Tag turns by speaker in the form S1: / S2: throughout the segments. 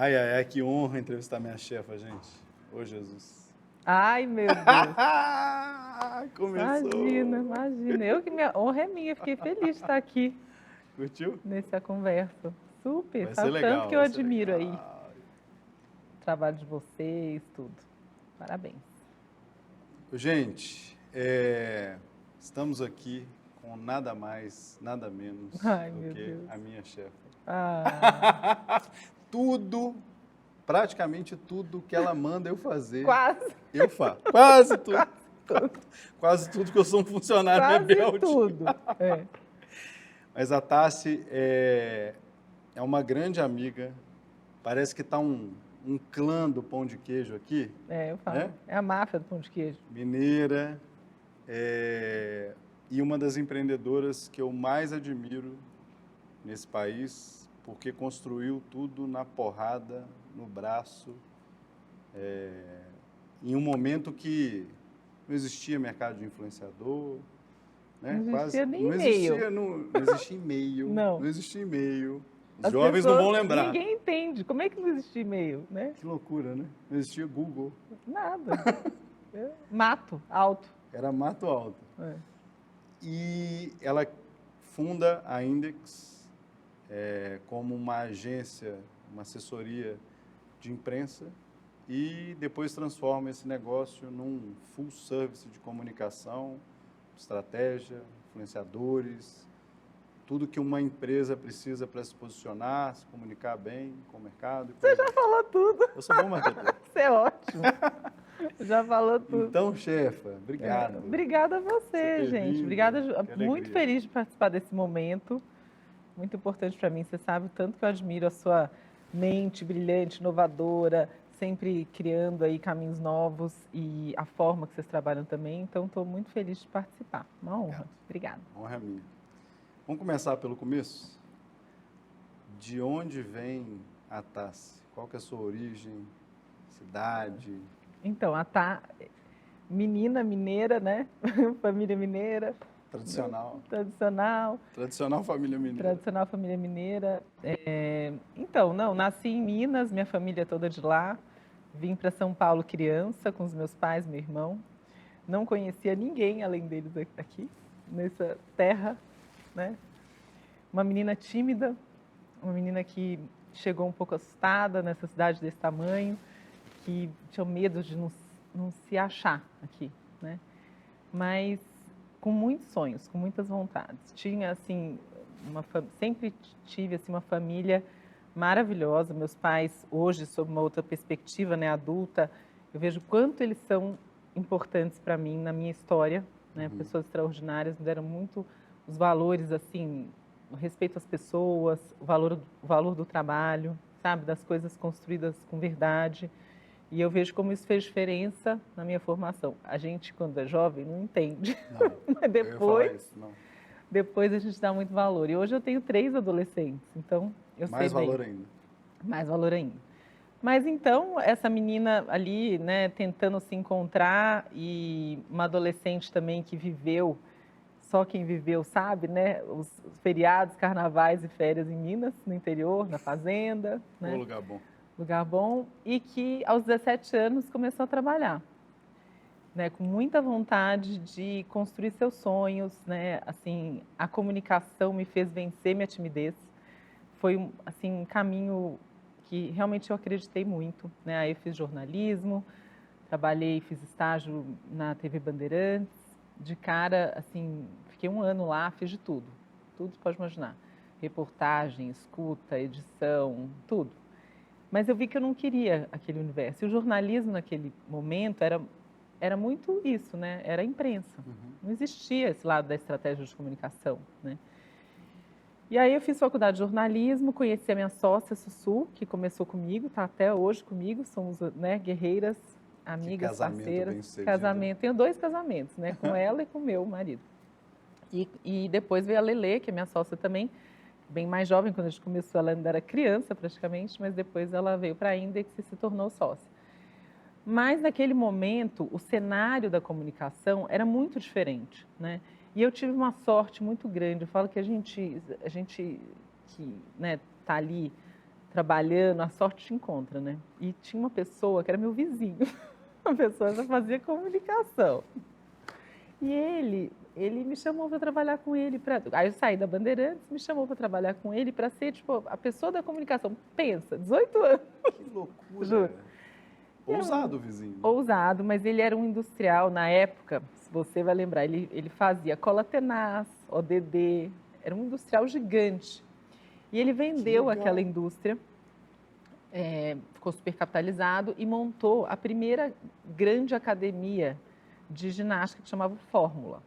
S1: Ai, ai, ai, que honra entrevistar minha chefa, gente. Ô, Jesus.
S2: Ai, meu Deus.
S1: Começou.
S2: Imagina. Minha honra é minha, fiquei feliz de estar aqui
S1: Curtiu?
S2: nessa conversa. Super,
S1: Vai ser
S2: sabe o tanto
S1: legal,
S2: que eu
S1: vai ser
S2: admiro aí
S1: legal.
S2: o trabalho de vocês, tudo. Parabéns.
S1: Gente, estamos aqui com nada mais, nada menos
S2: Ai,
S1: do
S2: meu
S1: que
S2: Deus.
S1: a minha chefa. Tudo, praticamente tudo que ela manda eu fazer,
S2: Quase,
S1: eu faço. Quase tudo.
S2: tudo.
S1: Quase tudo que eu sou um funcionário
S2: Quase
S1: rebelde.
S2: tudo. É.
S1: Mas a Tassi é uma grande amiga. Parece que está um clã do pão de queijo aqui.
S2: Eu falo.
S1: Né?
S2: É a máfia do pão de queijo.
S1: Mineira. E uma das empreendedoras que eu mais admiro nesse país, porque construiu tudo na porrada, no braço, em um momento que não existia mercado de influenciador, né?
S2: Não existia nem
S1: não
S2: e-mail.
S1: existia, não existia e-mail,
S2: Não.
S1: não existia e-mail. Os
S2: As
S1: jovens não
S2: pessoas,
S1: vão lembrar.
S2: Ninguém entende. Como é que não existia e-mail, né?
S1: Que loucura, né? Não existia Google.
S2: Nada. Mato, alto.
S1: Era mato alto.
S2: É.
S1: E ela funda a Index como uma agência, uma assessoria de imprensa e depois transforma esse negócio num full service de comunicação, estratégia, influenciadores, tudo que uma empresa precisa para se posicionar, se comunicar bem com o mercado.
S2: Você já falou tudo.
S1: Eu sou bom marketeiro.
S2: Você é ótimo. Já falou tudo.
S1: Então, chefa, obrigado.
S2: Obrigada a
S1: Por
S2: você,
S1: ter
S2: gente.
S1: vindo.
S2: Obrigada.
S1: Que
S2: Muito
S1: alegria.
S2: feliz de participar desse momento. Muito importante para mim. Você sabe o tanto que eu admiro a sua mente brilhante, inovadora, sempre criando aí caminhos novos e a forma que vocês trabalham também. Então, estou muito feliz de participar. Uma honra. Obrigada.
S1: Honra é minha. Vamos começar pelo começo? De onde vem a Tassi? Qual que é a sua origem, cidade?
S2: Então, menina mineira, né? Família mineira.
S1: Tradicional.
S2: Tradicional
S1: Família mineira.
S2: Tradicional família mineira. Então, nasci em Minas, minha família toda de lá. Vim para São Paulo criança, com os meus pais, meu irmão. Não conhecia ninguém além deles aqui, nessa terra, né? Uma menina tímida, uma menina que chegou um pouco assustada nessa cidade desse tamanho, que tinha medo de não se achar aqui, né? Mas com muitos sonhos, com muitas vontades. Tinha, assim, sempre tive assim, uma família maravilhosa. Meus pais, hoje, sob uma outra perspectiva, né, adulta, eu vejo quanto eles são importantes para mim, na minha história, né? Pessoas extraordinárias, me deram muito os valores, assim, o respeito às pessoas, o valor do trabalho, sabe, das coisas construídas com verdade. E eu vejo como isso fez diferença na minha formação. A gente, quando é jovem, não entende.
S1: Não,
S2: Mas
S1: eu ia falar isso, não.
S2: depois a gente dá muito valor. E hoje eu tenho 3 adolescentes, então eu sei bem.
S1: Mais valor ainda.
S2: Mais valor ainda. Mas então, essa menina ali, né, tentando se encontrar, e uma adolescente também que viveu, só quem viveu sabe, né, os feriados, carnavais e férias em Minas, no interior, na fazenda, né?
S1: Lugar bom.
S2: Lugar bom, e que aos 17 anos começou a trabalhar, né, com muita vontade de construir seus sonhos, né? Assim, a comunicação me fez vencer minha timidez. Foi assim um caminho que realmente eu acreditei muito, né? Aí eu fiz jornalismo, trabalhei, fiz estágio na TV Bandeirantes. De cara, assim, fiquei 1 ano lá, fiz de tudo você pode imaginar. Reportagem, escuta, edição, tudo. Mas eu vi que eu não queria aquele universo. E o jornalismo, naquele momento, era muito isso, né? Era a imprensa. Não existia esse lado da estratégia de comunicação, né? E aí eu fiz faculdade de jornalismo, conheci a minha sócia, Sussu, que começou comigo, está até hoje comigo, somos, né, guerreiras, amigas, parceiras. Casamento, tenho 2 casamentos, né? Com ela e com o meu marido. E depois veio a Lelê, que é minha sócia também, bem mais jovem. Quando a gente começou, ela ainda era criança praticamente, mas depois ela veio para a Index e se tornou sócia. Mas naquele momento, o cenário da comunicação era muito diferente, né? E eu tive uma sorte muito grande. Eu falo que a gente que, né, tá ali trabalhando, a sorte te encontra, né? E tinha uma pessoa que era meu vizinho, uma pessoa que fazia comunicação. E ele me chamou para trabalhar com ele. Aí eu saí da Bandeirantes, me chamou para trabalhar com ele para ser, tipo, a pessoa da comunicação. Pensa, 18 anos.
S1: Que loucura.
S2: Juro.
S1: Ousado o vizinho.
S2: Ousado, mas ele era um industrial na época, se você vai lembrar, ele fazia cola tenaz, ODD, era um industrial gigante. E ele vendeu aquela indústria, ficou super capitalizado e montou a primeira grande academia de ginástica que chamava Fórmula.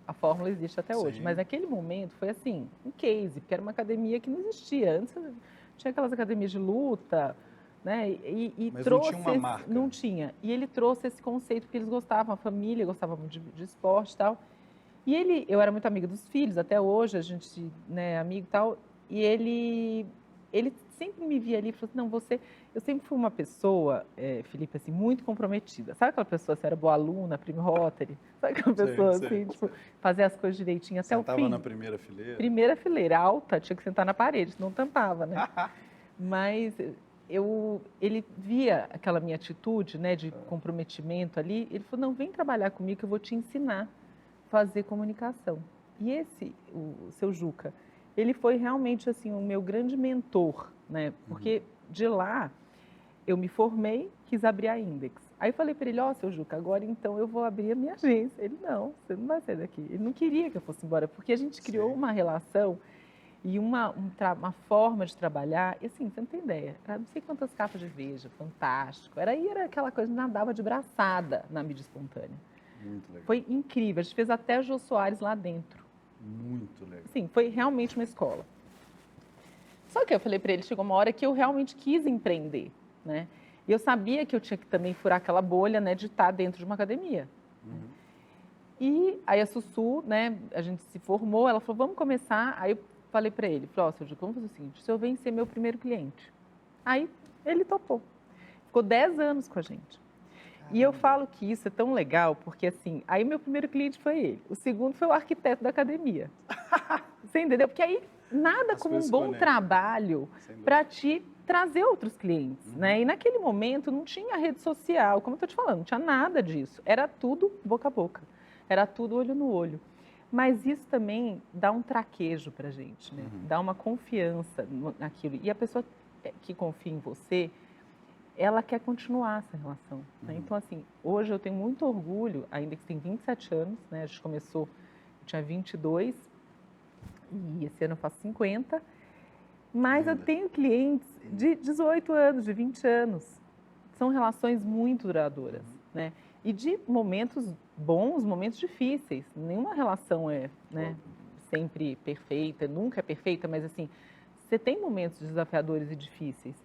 S2: A Fórmula existe até hoje,
S1: Sim.
S2: mas naquele momento foi assim, um case, porque era uma academia que não existia. Antes tinha aquelas academias de luta, né?
S1: Mas
S2: trouxe
S1: não tinha uma marca.
S2: Não tinha. E ele trouxe esse conceito porque eles gostavam, a família gostava muito de esporte e tal. E eu era muito amiga dos filhos, até hoje a gente, né, amigo e tal. E ele sempre me via ali e falou assim, não, eu sempre fui uma pessoa, Felipe, assim, muito comprometida. Sabe aquela pessoa, você era boa aluna, prime Rotary? Sabe aquela pessoa, assim, tipo, fazer as coisas direitinho até o fim?
S1: Sentava na primeira fileira?
S2: Primeira fileira, alta, tinha que sentar na parede, senão tampava, né? Mas ele via aquela minha atitude, né, de comprometimento ali, ele falou, não, vem trabalhar comigo que eu vou te ensinar a fazer comunicação. E o seu Juca, ele foi realmente, assim, o meu grande mentor, né, porque de lá eu me formei, quis abrir a Index. Aí eu falei para ele, seu Juca, agora então eu vou abrir a minha agência. Ele, não, você não vai sair daqui. Ele não queria que eu fosse embora, porque a gente criou uma relação e uma forma de trabalhar, e assim, você não tem ideia, era não sei quantas capas de Veja, fantástico, era aquela coisa, nadava de braçada na mídia espontânea.
S1: Muito legal.
S2: Foi incrível, a gente fez até Jô Soares lá dentro.
S1: Muito legal.
S2: Sim, foi realmente uma escola. Só que eu falei para ele, chegou uma hora que eu realmente quis empreender, né? E eu sabia que eu tinha que também furar aquela bolha, né, de estar dentro de uma academia. E aí a Sussu, né, a gente se formou, ela falou, vamos começar. Aí eu falei para ele, seu Juca, vamos fazer o seguinte, se eu vencer meu primeiro cliente. Aí ele topou. Ficou 10 anos com a gente. Caramba. E eu falo que isso é tão legal, porque assim, aí meu primeiro cliente foi ele. O segundo foi o arquiteto da academia. Você entendeu? Porque aí nada como um bom trabalho para te trazer outros clientes, né? E naquele momento não tinha rede social, como eu estou te falando, não tinha nada disso. Era tudo boca a boca. Era tudo olho no olho. Mas isso também dá um traquejo para a gente, né? Dá uma confiança naquilo. E a pessoa que confia em você, ela quer continuar essa relação. Né? Então, assim, hoje eu tenho muito orgulho, ainda que tem 27 anos, né? A gente começou, eu tinha 22, e esse ano eu faço 50, mas eu tenho clientes de 18 anos, de 20 anos. São relações muito duradouras, né? E de momentos bons, momentos difíceis. Nenhuma relação é, né, sempre perfeita, nunca é perfeita, mas assim, você tem momentos desafiadores e difíceis.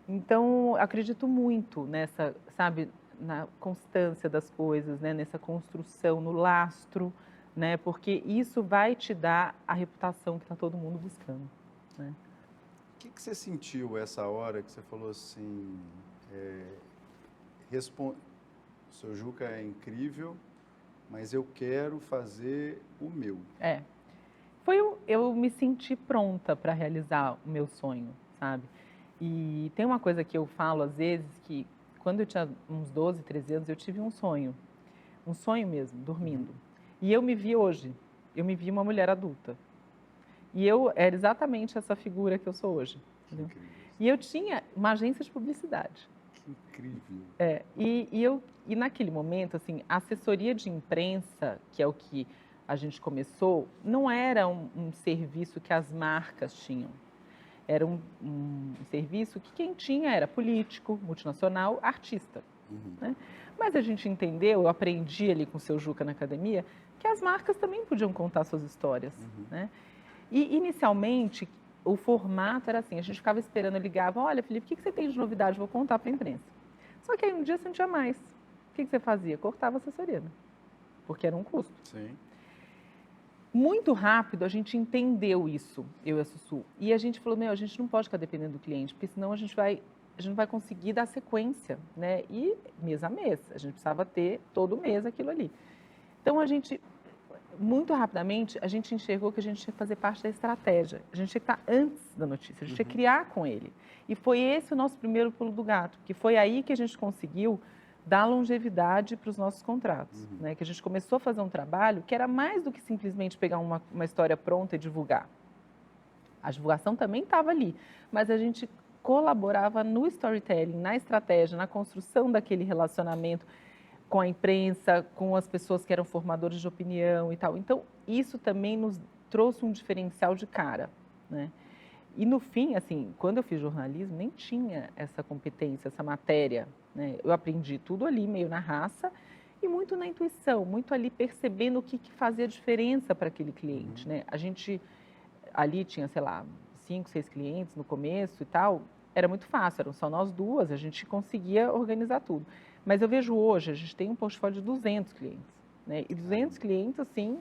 S2: Então, acredito muito nessa, sabe, na constância das coisas, né, nessa construção, no lastro, né, porque isso vai te dar a reputação que está todo mundo buscando, né?
S1: O que você sentiu essa hora que você falou assim, o seu Juca é incrível, mas eu quero fazer o meu?
S2: Eu me senti pronta para realizar o meu sonho, sabe? E tem uma coisa que eu falo às vezes, que quando eu tinha uns 12, 13 anos, eu tive um sonho mesmo, dormindo. E eu me vi hoje, eu me vi uma mulher adulta. E eu era exatamente essa figura que eu sou hoje. Entendeu? E eu tinha uma agência de publicidade.
S1: Que incrível.
S2: E naquele momento, assim, a assessoria de imprensa, que é o que a gente começou, não era um serviço que as marcas tinham. Era um serviço que quem tinha era político, multinacional, artista. Né? Mas a gente entendeu, eu aprendi ali com o seu Juca na academia, que as marcas também podiam contar suas histórias. Né? E, inicialmente, o formato era assim, a gente ficava esperando, eu ligava, olha, Felipe, o que você tem de novidade? Vou contar para a imprensa. Só que aí um dia você não tinha mais. O que você fazia? Cortava a assessoria, né? Porque era um custo.
S1: Sim.
S2: Muito rápido a gente entendeu isso, eu e a Sussu. E a gente falou, a gente não pode ficar dependendo do cliente, porque senão a gente não vai conseguir dar sequência, né? E mês a mês, a gente precisava ter todo mês aquilo ali. Então a gente muito rapidamente, a gente enxergou que a gente tinha que fazer parte da estratégia. A gente tinha que estar antes da notícia, a gente tinha que criar com ele. E foi esse o nosso primeiro pulo do gato, que foi aí que a gente conseguiu dar longevidade para os nossos contratos. Né? Que a gente começou a fazer um trabalho que era mais do que simplesmente pegar uma história pronta e divulgar. A divulgação também estava ali, mas a gente colaborava no storytelling, na estratégia, na construção daquele relacionamento com a imprensa, com as pessoas que eram formadores de opinião e tal. Então, isso também nos trouxe um diferencial de cara, né? E no fim, assim, quando eu fiz jornalismo, nem tinha essa competência, essa matéria, né? Eu aprendi tudo ali, meio na raça, e muito na intuição, muito ali percebendo o que fazia diferença para aquele cliente, né? A gente ali tinha, sei lá, 5, 6 clientes no começo e tal, era muito fácil, eram só nós duas, a gente conseguia organizar tudo. Mas eu vejo hoje, a gente tem um portfólio de 200 clientes, né? E 200 clientes, assim,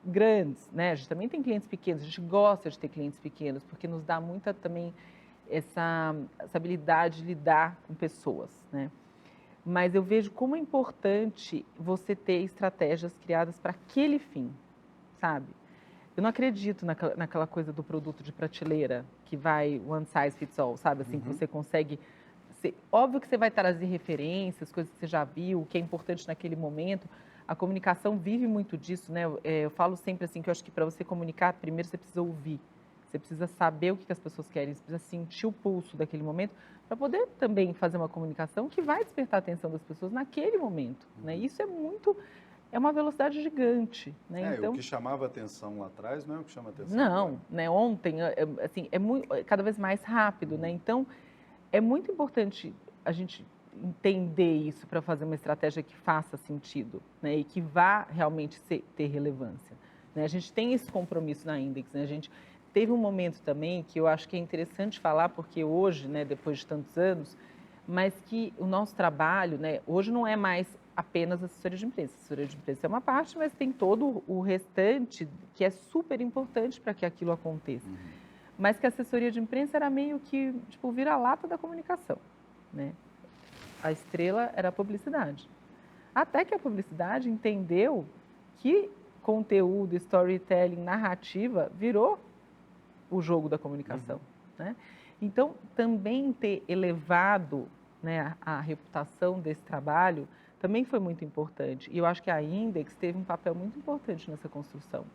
S2: grandes, né? A gente também tem clientes pequenos, a gente gosta de ter clientes pequenos, porque nos dá muita também essa habilidade de lidar com pessoas, né? Mas eu vejo como é importante você ter estratégias criadas para aquele fim, sabe? Eu não acredito naquela coisa do produto de prateleira, que vai one size fits all, sabe? Assim, que você consegue... Óbvio que você vai trazer referências, coisas que você já viu, o que é importante naquele momento. A comunicação vive muito disso, né? Eu falo sempre assim, que eu acho que para você comunicar, primeiro você precisa ouvir. Você precisa saber o que as pessoas querem, você precisa sentir o pulso daquele momento, para poder também fazer uma comunicação que vai despertar a atenção das pessoas naquele momento, né? Isso é uma velocidade gigante, né?
S1: Então, o que chamava atenção lá atrás não é o que chama atenção
S2: não,
S1: agora.
S2: né? Ontem, assim, cada vez mais rápido, né? Então, é muito importante a gente entender isso para fazer uma estratégia que faça sentido, né? E que vá realmente ter relevância, né? A gente tem esse compromisso na Index, né? A gente teve um momento também que eu acho que é interessante falar, porque hoje, né, depois de tantos anos, mas que o nosso trabalho, né, hoje não é mais apenas assessoria de imprensa. A assessoria de imprensa é uma parte, mas tem todo o restante que é super importante para que aquilo aconteça. Mas que a assessoria de imprensa era meio que, tipo, vira-lata da comunicação, né? A estrela era a publicidade. Até que a publicidade entendeu que conteúdo, storytelling, narrativa virou o jogo da comunicação, né? Então, também ter elevado, né, a reputação desse trabalho também foi muito importante. E eu acho que a Index teve um papel muito importante nessa construção,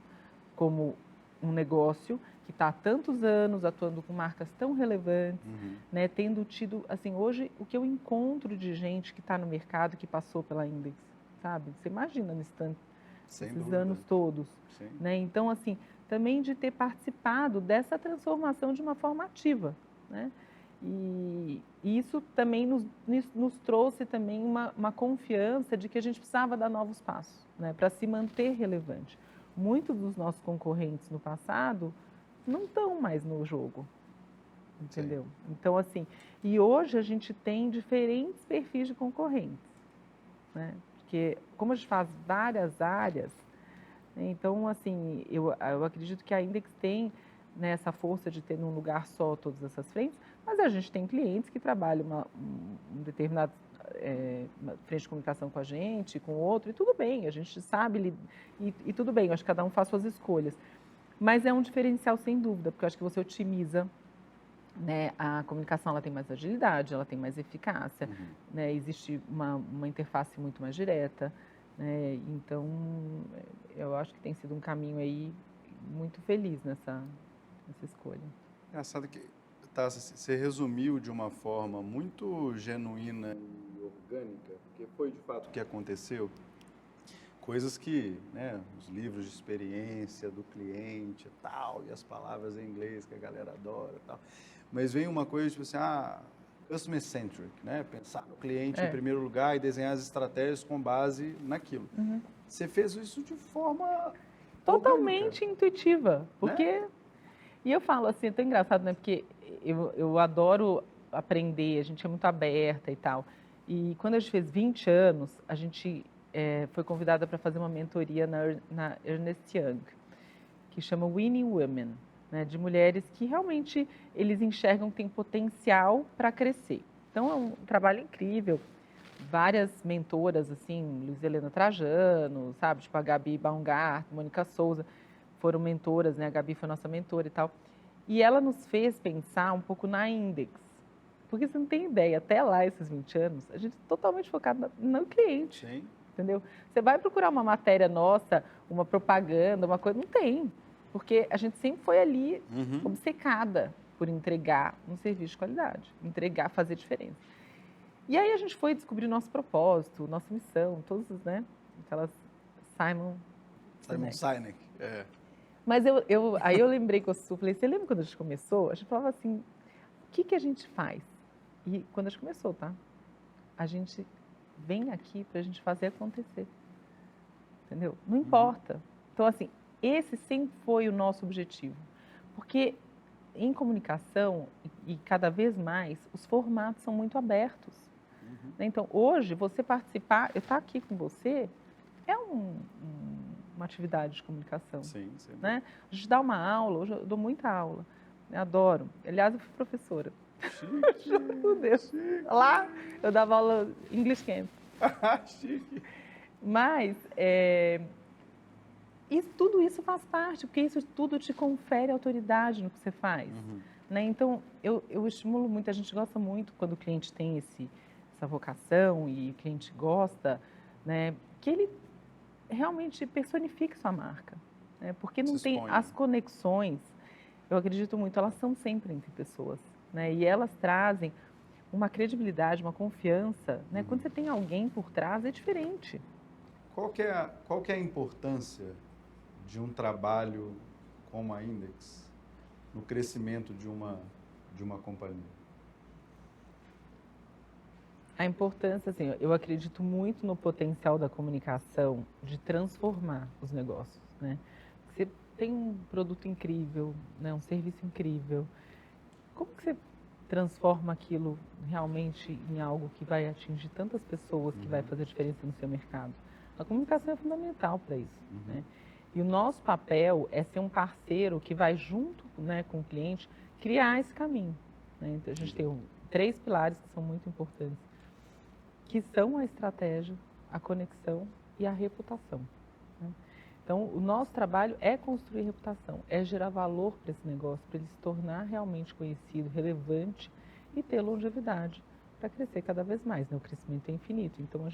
S2: como um negócio que está há tantos anos atuando com marcas tão relevantes, né, tendo tido, assim, hoje o que eu encontro de gente que está no mercado, que passou pela Index, sabe? Você imagina nesses anos todos, né? Então, assim, também de ter participado dessa transformação de uma forma ativa, né? E isso também nos trouxe também uma confiança de que a gente precisava dar novos passos, né, para se manter relevante. Muitos dos nossos concorrentes no passado não estão mais no jogo, entendeu? Então, assim, e hoje a gente tem diferentes perfis de concorrentes, né? Porque como a gente faz várias áreas, né, então, assim, eu acredito que a Index tem, né, essa força de ter num lugar só todas essas frentes, mas a gente tem clientes que trabalham um determinado uma frente de comunicação com a gente, com outro, e tudo bem, a gente sabe, e tudo bem, eu acho que cada um faz suas escolhas. Mas é um diferencial, sem dúvida, porque eu acho que você otimiza, né, a comunicação, ela tem mais agilidade, ela tem mais eficácia, né, existe uma interface muito mais direta, né, então eu acho que tem sido um caminho aí muito feliz nessa escolha.
S1: Engraçado que você resumiu de uma forma muito genuína e orgânica, porque foi de fato o que aconteceu. Coisas que, né, os livros de experiência do cliente e tal, e as palavras em inglês que a galera adora e tal. Mas vem uma coisa tipo assim, customer centric, né? Pensar no cliente em primeiro lugar e desenhar as estratégias com base naquilo. Você fez isso de forma
S2: totalmente
S1: orgânica,
S2: intuitiva, porque...
S1: né?
S2: E eu falo assim, é tão engraçado, né? Porque eu adoro aprender, a gente é muito aberta e tal. E quando a gente fez 20 anos, a gente foi convidada para fazer uma mentoria na Ernst Young, que chama Winning Women, né? De mulheres que realmente eles enxergam que tem potencial para crescer. Então é um trabalho incrível. várias mentoras, assim, Luiz Helena Trajano, sabe? Tipo a Gabi Baumgart, Mônica Souza, foram mentoras, né? A Gabi foi nossa mentora e tal. E ela nos fez pensar um pouco na Index. Porque você não tem ideia, até lá, esses 20 anos, a gente é totalmente focado no cliente.
S1: Sim.
S2: Entendeu? Você vai procurar uma matéria nossa, uma propaganda, uma coisa, não tem. Porque a gente sempre foi ali obcecada por entregar um serviço de qualidade, entregar, fazer diferença. E aí a gente foi descobrir nosso propósito, nossa missão, todos, né? Aquelas Simon
S1: Sinek. É.
S2: Mas aí eu lembrei com a Su, falei, você lembra quando a gente começou? A gente falava assim, o que a gente faz? E quando a gente começou, tá? A gente vem aqui para a gente fazer acontecer. Entendeu? Não importa. Então, assim, esse sempre foi o nosso objetivo. Porque em comunicação, e cada vez mais, os formatos são muito abertos. Né? Então, hoje, você participar, eu estar aqui com você, é uma atividade de comunicação.
S1: Sim.
S2: Né? A gente dá uma aula, hoje eu dou muita aula. Eu adoro. Aliás, eu fui professora. Juro por Deus. Lá, eu dava aula English Camp.
S1: Chique.
S2: Mas tudo isso faz parte, porque isso tudo te confere autoridade no que você faz. Né? Então, eu estimulo muito, a gente gosta muito quando o cliente tem essa vocação e o cliente gosta, né, que ele realmente personifique sua marca. Né? Porque não tem as conexões, eu acredito muito, elas são sempre entre pessoas. Né? E elas trazem uma credibilidade, uma confiança. Né? Quando você tem alguém por trás, é diferente.
S1: Qual que é a importância de um trabalho como a Index no crescimento de uma companhia?
S2: A importância, assim, eu acredito muito no potencial da comunicação de transformar os negócios, né? Você tem um produto incrível, né? Um serviço incrível. Como que você transforma aquilo realmente em algo que vai atingir tantas pessoas, que vai fazer diferença no seu mercado? A comunicação é fundamental para isso, né? E o nosso papel é ser um parceiro que vai junto, né, com o cliente criar esse caminho. Né? Então, a gente tem 3 pilares que são muito importantes, que são a estratégia, a conexão e a reputação. Né? Então, o nosso trabalho é construir reputação, é gerar valor para esse negócio, para ele se tornar realmente conhecido, relevante e ter longevidade para crescer cada vez mais. Né? O crescimento é infinito. Então,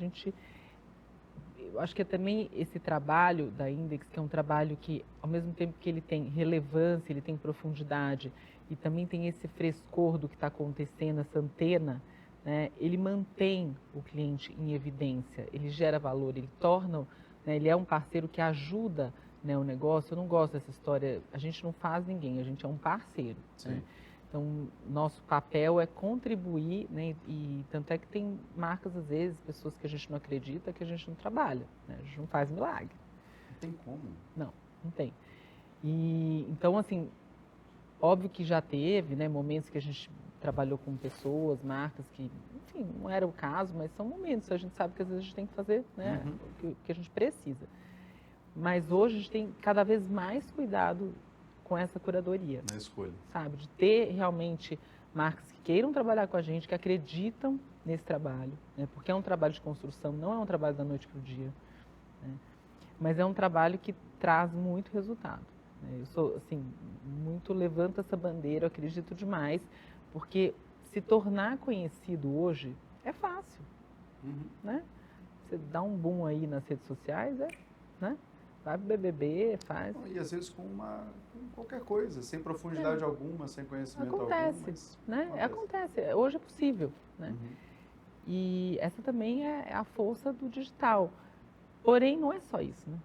S2: eu acho que é também esse trabalho da Index, que é um trabalho que, ao mesmo tempo que ele tem relevância, ele tem profundidade e também tem esse frescor do que está acontecendo, essa antena, né, ele mantém o cliente em evidência, ele gera valor, ele torna, né, ele é um parceiro que ajuda, né, o negócio. Eu não gosto dessa história, a gente não faz ninguém, a gente é um parceiro. Né? Então, nosso papel é contribuir, né, e tanto é que tem marcas, às vezes, pessoas que a gente não acredita, que a gente não trabalha, né? A gente não faz milagre.
S1: Não tem como.
S2: Não tem. E, então, assim, óbvio que já teve, né, momentos que a gente trabalhou com pessoas, marcas que, enfim, não era o caso, mas são momentos, a gente sabe que às vezes a gente tem que fazer, né, o que a gente precisa. Mas hoje a gente tem cada vez mais cuidado com essa curadoria.
S1: Na escolha.
S2: Sabe, de ter realmente marcas que queiram trabalhar com a gente, que acreditam nesse trabalho, né? Porque é um trabalho de construção, não é um trabalho da noite para o dia, né? Mas é um trabalho que traz muito resultado. Né? Eu sou, assim, muito levanto essa bandeira, eu acredito demais, porque se tornar conhecido hoje é fácil, né? Você dá um boom aí nas redes sociais, né? Vai pro BBB, faz.
S1: E às vezes com qualquer coisa, sem profundidade alguma, sem conhecimento algum.
S2: Né? Acontece, hoje é possível. Né? E essa também é a força do digital. Porém, não é só isso. Né?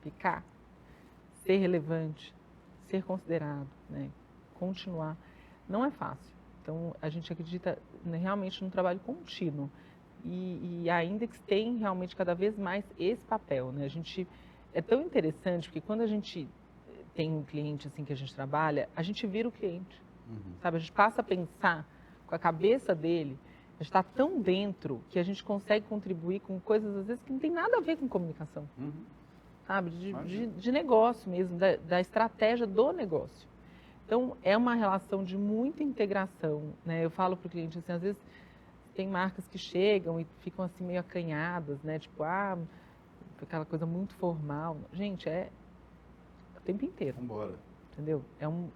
S2: Ficar, ser relevante, ser considerado, né? Continuar, não é fácil. Então, a gente acredita realmente num trabalho contínuo. E a Index tem realmente cada vez mais esse papel, né? A gente é tão interessante porque quando a gente tem um cliente assim que a gente trabalha, a gente vira o cliente, sabe? A gente passa a pensar com a cabeça dele, a gente está tão dentro que a gente consegue contribuir com coisas às vezes que não tem nada a ver com comunicação, sabe? De negócio mesmo, da estratégia do negócio. Então é uma relação de muita integração, né? Eu falo para o cliente assim, às vezes tem marcas que chegam e ficam assim meio acanhadas, né? Tipo, aquela coisa muito formal. Gente, é o tempo inteiro.
S1: Vamos embora.
S2: Entendeu?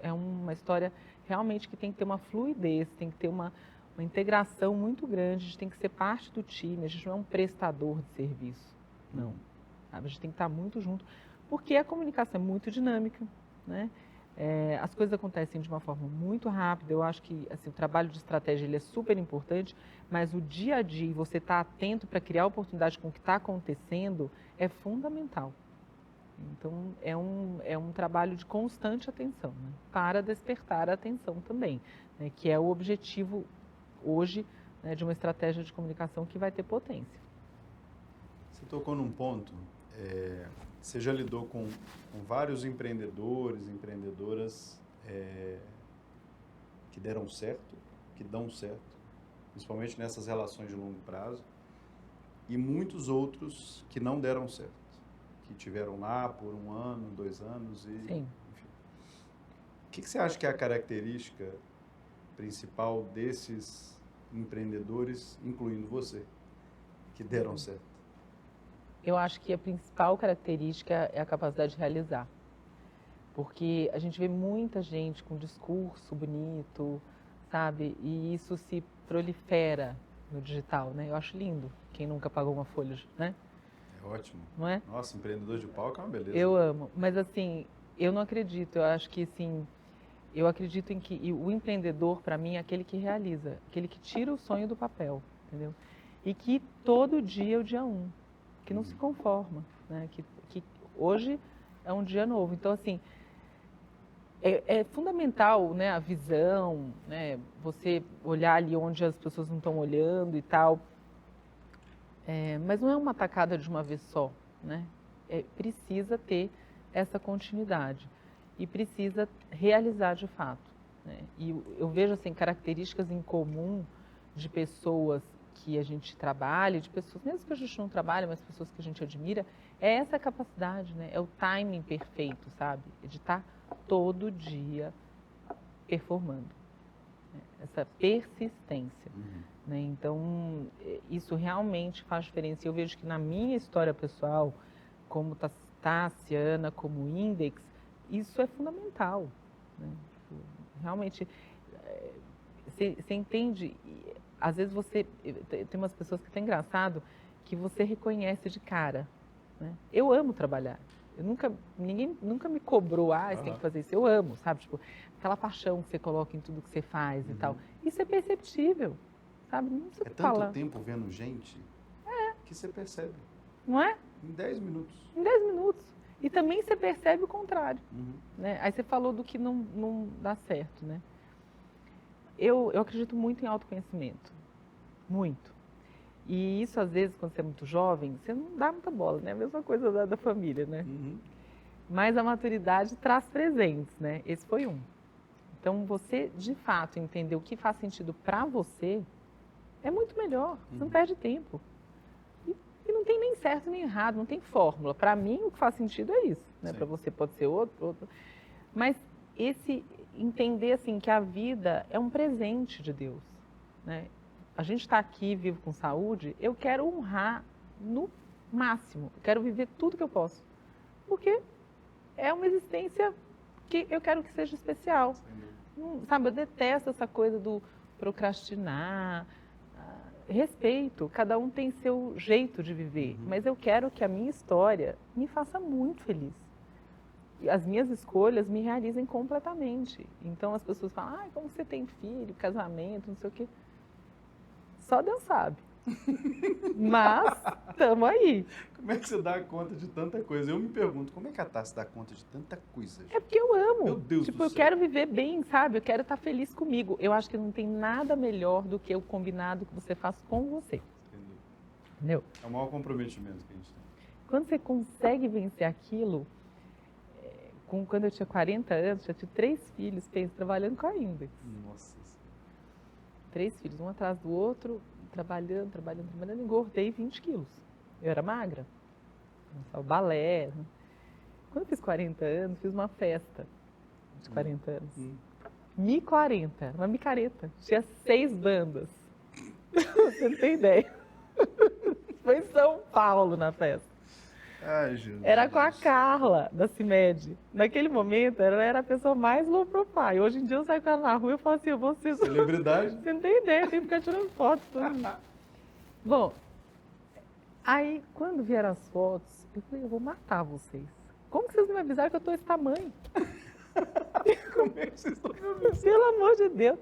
S2: É uma história realmente que tem que ter uma fluidez, tem que ter uma integração muito grande, a gente tem que ser parte do time, a gente não é um prestador de serviço, não. A gente tem que estar muito junto, porque a comunicação é muito dinâmica, né? As coisas acontecem de uma forma muito rápida, eu acho que assim, o trabalho de estratégia ele é super importante, mas o dia a dia, você estar atento para criar oportunidade com o que está acontecendo, é fundamental. Então, é um trabalho de constante atenção, né? Para despertar a atenção também, né? Que é o objetivo hoje, né, de uma estratégia de comunicação que vai ter potência.
S1: Você tocou num ponto, você já lidou com vários empreendedores, empreendedoras que deram certo, que dão certo, principalmente nessas relações de longo prazo, e muitos outros que não deram certo, que tiveram lá por 1 ano, 2 anos e,
S2: Sim.
S1: enfim. O que você acha que é a característica principal desses empreendedores, incluindo você, que deram certo?
S2: Eu acho que a principal característica é a capacidade de realizar. Porque a gente vê muita gente com discurso bonito, sabe? E isso se prolifera no digital, né? Eu acho lindo quem nunca pagou uma folha, né?
S1: É ótimo.
S2: Não é?
S1: Nossa, empreendedor de palco é uma beleza.
S2: Eu amo, mas assim, eu não acredito, eu acho que assim, eu acredito em que o empreendedor, para mim, é aquele que realiza, aquele que tira o sonho do papel, entendeu? E que todo dia é o dia 1, que não se conforma, né? Que hoje é um dia novo. Então, assim, é fundamental, né, a visão, né? Você olhar ali onde as pessoas não estão olhando e tal. Mas não é uma tacada de uma vez só, né? Precisa ter essa continuidade e precisa realizar de fato, né? E eu vejo assim características em comum de pessoas que a gente trabalha, de pessoas mesmo que a gente não trabalha, mas pessoas que a gente admira, é essa capacidade, né? É o timing perfeito, sabe? De estar todo dia performando, né? Essa persistência. Né? Então, isso realmente faz diferença. Eu vejo que na minha história pessoal, como Tassiana, como Index, isso é fundamental, né? Realmente, você entende, às vezes tem umas pessoas que é engraçado, que você reconhece de cara, né? Eu amo trabalhar. Ninguém nunca me cobrou, você tem que fazer isso. Eu amo, sabe? Tipo, aquela paixão que você coloca em tudo que você faz e tal. Isso é perceptível. Sabe? Não precisa
S1: tanto tempo vendo gente que você percebe.
S2: Não é?
S1: Em 10 minutos.
S2: Em 10 minutos. E também você percebe o contrário. Né? Aí você falou do que não dá certo, né? Eu acredito muito em autoconhecimento. Muito. E isso, às vezes, quando você é muito jovem, você não dá muita bola, né? A mesma coisa da família, né? Mas a maturidade traz presentes, né? Esse foi um. Então, você, de fato, entender o que faz sentido para você é muito melhor, você não perde tempo. E não tem nem certo nem errado, não tem fórmula. Para mim, o que faz sentido é isso. Né? Para você pode ser outro. Mas esse entender assim, que a vida é um presente de Deus. Né? A gente está aqui vivo com saúde, eu quero honrar no máximo. Eu quero viver tudo que eu posso. Porque é uma existência que eu quero que seja especial. Sabe, eu detesto essa coisa do procrastinar. Respeito, cada um tem seu jeito de viver, mas eu quero que a minha história me faça muito feliz. E as minhas escolhas me realizem completamente. Então as pessoas falam, como você tem filho, casamento, não sei o quê. Só Deus sabe. Mas estamos aí.
S1: Como é que você dá conta de tanta coisa? Eu me pergunto, como é que a Tassi dá conta de tanta coisa? Gente?
S2: É porque eu amo.
S1: Meu Deus do céu.
S2: Eu quero viver bem, sabe? Eu quero estar feliz comigo. Eu acho que não tem nada melhor do que o combinado que você faz com você. Entendeu?
S1: É o maior comprometimento que a gente tem.
S2: Quando você consegue vencer aquilo, quando eu tinha 40 anos, já tinha 3 filhos, trabalhando com a Index.
S1: Nossa.
S2: 3 filhos, um atrás do outro, trabalhando, engordei 20 quilos. Eu era magra, o balé. Né? Quando eu fiz 40 anos, fiz uma festa de 40 anos. Mi 40, uma micareta. Tinha 6 bandas. Você não tem ideia. Foi em São Paulo na festa.
S1: Ai, Jesus.
S2: Era com a Carla, da CIMED. Naquele momento, ela era a pessoa mais low profile. Hoje em dia, eu saio com ela na rua e eu falo assim, você...
S1: Celebridade.
S2: Você não tem ideia, eu tenho que ficar tirando foto. Bom, aí, quando vieram as fotos, eu falei, eu vou matar vocês. Como que vocês não me avisaram que eu tô esse tamanho?
S1: Como é que vocês estão vendo?
S2: Pelo amor de Deus.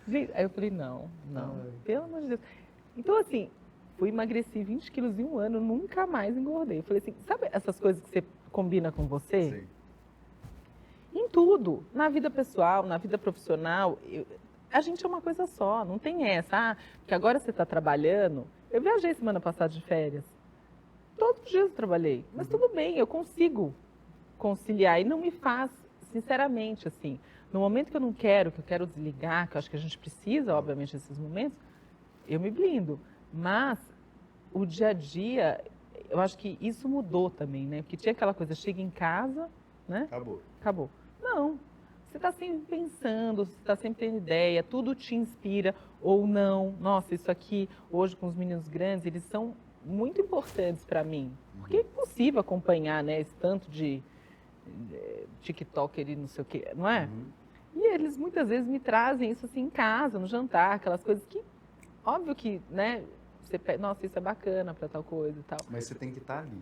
S2: Gente, aí eu falei, não,
S1: Ai.
S2: pelo amor de Deus. Então, assim, fui emagreci 20 quilos em um ano, nunca mais engordei. Eu falei assim, sabe essas coisas que você combina com você?
S1: Sim.
S2: Em tudo, na vida pessoal, na vida profissional, a gente é uma coisa só, não tem essa, porque agora você está trabalhando. Eu viajei semana passada de férias, todos os dias eu trabalhei, mas tudo bem, eu consigo conciliar e não me faz, sinceramente, assim, no momento que eu não quero, que eu quero desligar, que eu acho que a gente precisa, obviamente, desses momentos, eu me blindo, mas o dia a dia, eu acho que isso mudou também, né? Porque tinha aquela coisa, chega em casa, né? Acabou. Não, você está sempre pensando, você está sempre tendo ideia, tudo te inspira ou não. Nossa, isso aqui, hoje com os meninos grandes, eles são muito importantes para mim, porque é impossível acompanhar, né, esse tanto de TikToker e não sei o quê, não é? E eles muitas vezes me trazem isso assim em casa, no jantar, aquelas coisas que, óbvio que, né, nossa, isso é bacana para tal coisa e tal.
S1: Mas você tem que estar ali.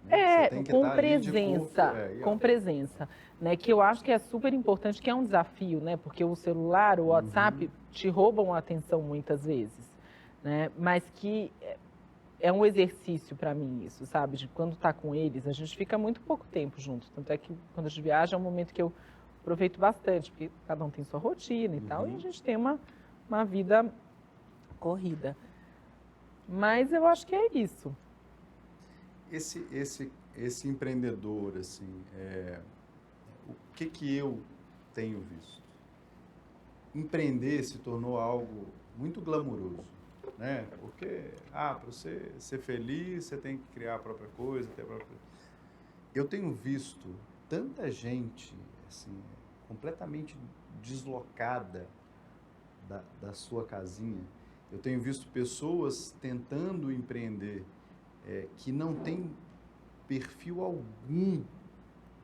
S2: É,
S1: Você tem que
S2: com
S1: estar ali de
S2: presença,
S1: corpo,
S2: com presença, né, que eu acho que é super importante, que é um desafio, né, porque o celular, o WhatsApp te roubam a atenção muitas vezes, né, mas que é um exercício para mim isso, sabe, de quando tá com eles, a gente fica muito pouco tempo junto, tanto é que quando a gente viaja é um momento que eu aproveito bastante, porque cada um tem sua rotina e tal, e a gente tem uma vida corrida, mas eu acho que é isso.
S1: Esse empreendedor, assim, o que eu tenho visto? Empreender se tornou algo muito glamuroso, né? Porque, para você ser feliz, você tem que criar a própria coisa, ter a própria... Eu tenho visto tanta gente, assim, completamente deslocada da sua casinha. Eu tenho visto pessoas tentando empreender que não tem perfil algum,